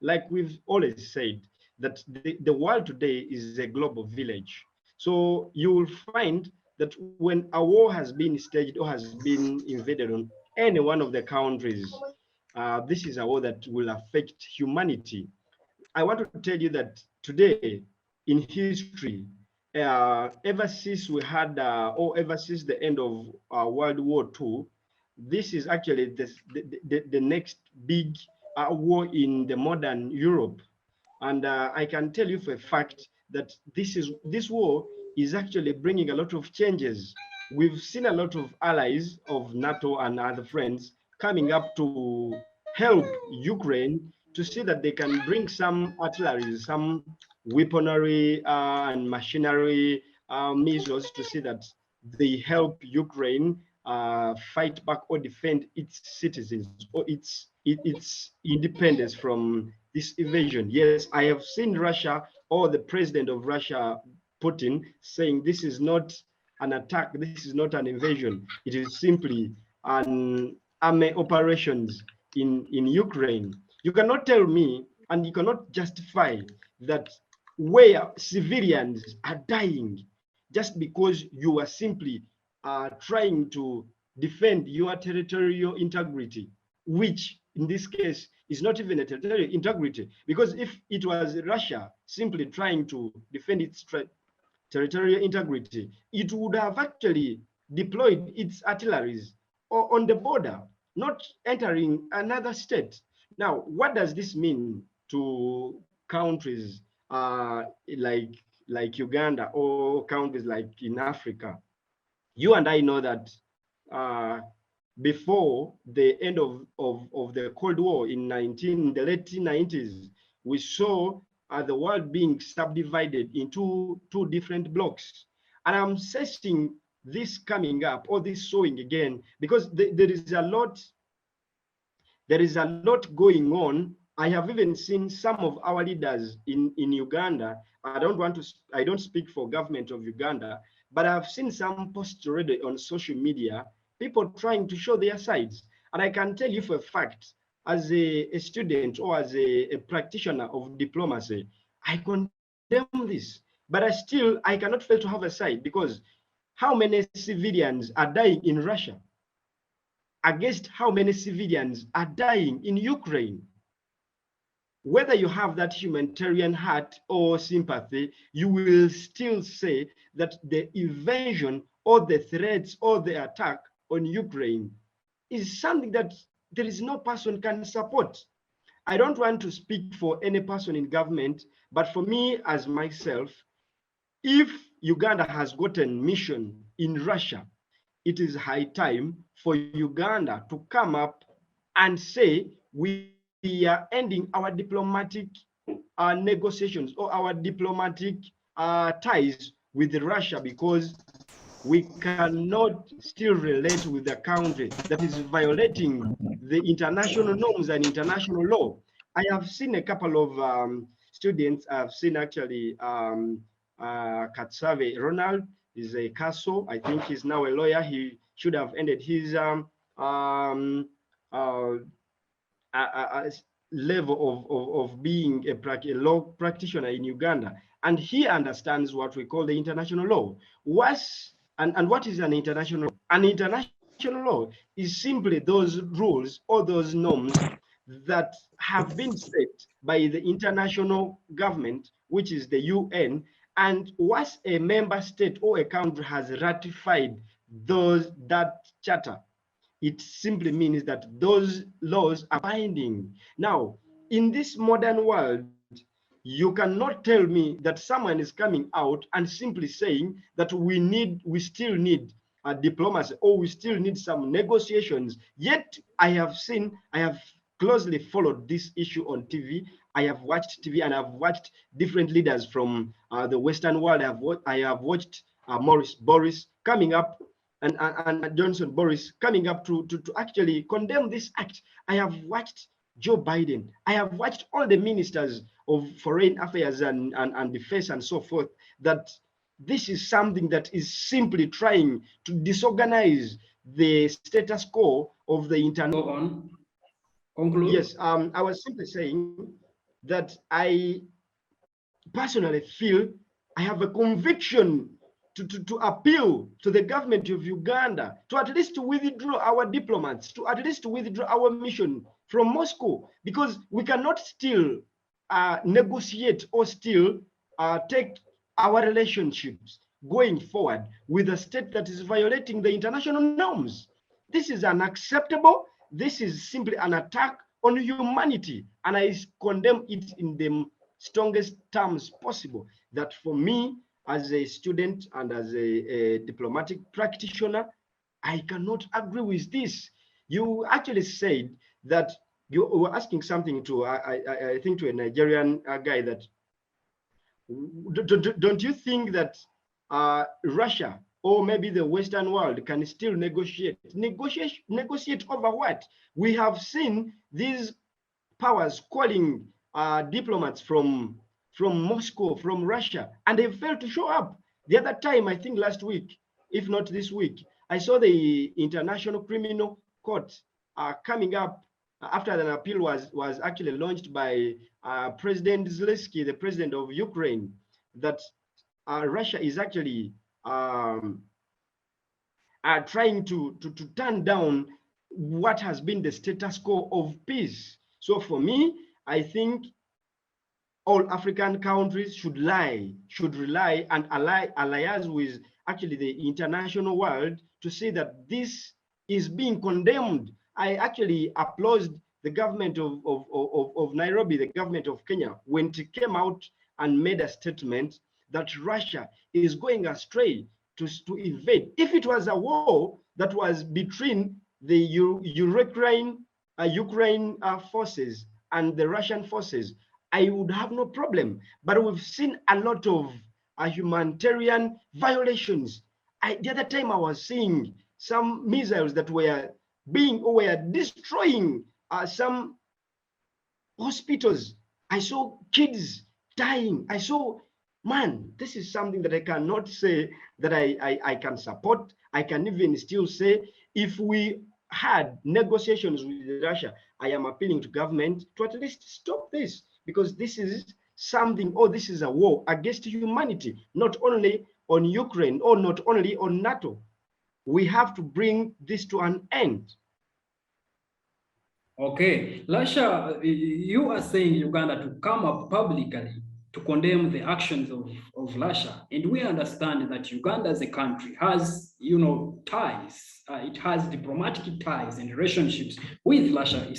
like we've always said, that the world today is a global village. So you will find that when a war has been staged or has been invaded on any one of the countries, this is a war that will affect humanity. I want to tell you that today in history, ever since we had, or ever since the end of World War II, this is actually the next big war in the modern Europe. And I can tell you for a fact that this war is actually bringing a lot of changes. We've seen a lot of allies of NATO and other friends coming up to help Ukraine to see that they can bring some artillery, some weaponry and machinery measures to see that they help Ukraine fight back or defend its citizens or its independence from this invasion. Yes, I have seen Russia or the president of Russia, Putin, saying this is not an attack, this is not an invasion. It is simply an army operations in Ukraine. You cannot tell me and you cannot justify that where civilians are dying just because you are simply trying to defend your territorial integrity, which in this case is not even a territorial integrity. Because if it was Russia simply trying to defend its territorial integrity, it would have actually deployed its artilleries on the border, not entering another state. Now, what does this mean to countries like Uganda or countries like in Africa? You and I know that uh, before the end of the Cold War in the late 90s, we saw the world being subdivided into two different blocks. And I'm sensing this coming up or this showing again because there is a lot going on. I have even seen some of our leaders in Uganda. I don't speak for government of Uganda, but I've seen some posts already on social media, people trying to show their sides. And I can tell you for a fact, as a student or as a practitioner of diplomacy, I condemn this. But I cannot fail to have a side because how many civilians are dying in Russia against how many civilians are dying in Ukraine? Whether you have that humanitarian heart or sympathy, you will still say that the invasion or the threats or the attack on Ukraine is something that there is no person can support. I don't want to speak for any person in government, but for me as myself, if Uganda has gotten mission in Russia, it is high time for Uganda to come up and say we are ending our diplomatic negotiations or our diplomatic ties with Russia, because we cannot still relate with a country that is violating the international norms and international law. I have seen a couple of students. I've seen actually Katsave Ronald is a CASO. I think he's now a lawyer. He should have ended his uh, level of being a law practitioner in Uganda, and he understands what we call the international law. And what is an international law? An international law is simply those rules or those norms that have been set by the international government, which is the UN, and once a member state or a country has ratified that charter, it simply means that those laws are binding. Now, in this modern world, you cannot tell me that someone is coming out and simply saying that we still need diplomacy or we still need some negotiations. Yet I have closely followed this issue on TV. I have watched TV and I've watched different leaders from the Western world. I have watched Morris Boris coming up and Johnson Boris coming up to actually condemn this act. I have watched Joe Biden. I have watched all the ministers of foreign affairs and defense and so forth, that this is something that is simply trying to disorganize the status quo of the international. Go on. Conclude. Yes, I was simply saying that I personally feel I have a conviction to appeal to the government of Uganda to at least withdraw our diplomats, to at least withdraw our mission from Moscow, because we cannot still negotiate or still take our relationships going forward with a state that is violating the international norms. This is unacceptable. This is simply an attack on humanity, and I condemn it in the strongest terms possible. That for me, as a student and as a diplomatic practitioner, I cannot agree with this. You actually said that you were asking something to, I think, to a Nigerian guy, that don't you think that Russia or maybe the Western world can still negotiate over what? We have seen these powers calling diplomats from Moscow, from Russia, and they failed to show up. The other time, I think last week, if not this week, I saw the International Criminal Court coming up after an appeal was actually launched by President Zelensky, the president of Ukraine, that Russia is actually trying to turn down what has been the status quo of peace. So for me, I think all African countries should rely and alliance with actually the international world to say that this is being condemned. I actually applaud the government of Nairobi, the government of Kenya, when it came out and made a statement that Russia is going astray to invade. If it was a war that was between the Ukraine forces and the Russian forces, I would have no problem. But we've seen a lot of humanitarian violations. The other time I was seeing some missiles that were destroying some hospitals. I saw kids dying. I saw, man, this is something that I cannot say that I can support. I can even still say, if we had negotiations with Russia, I am appealing to government to at least stop this, because this is something, this is a war against humanity, not only on Ukraine or not only on NATO. We have to bring this to an end. Okay, Lasha, you are saying Uganda to come up publicly to condemn the actions of Lasha, and we understand that Uganda as a country has, ties. It has diplomatic ties and relationships with Lasha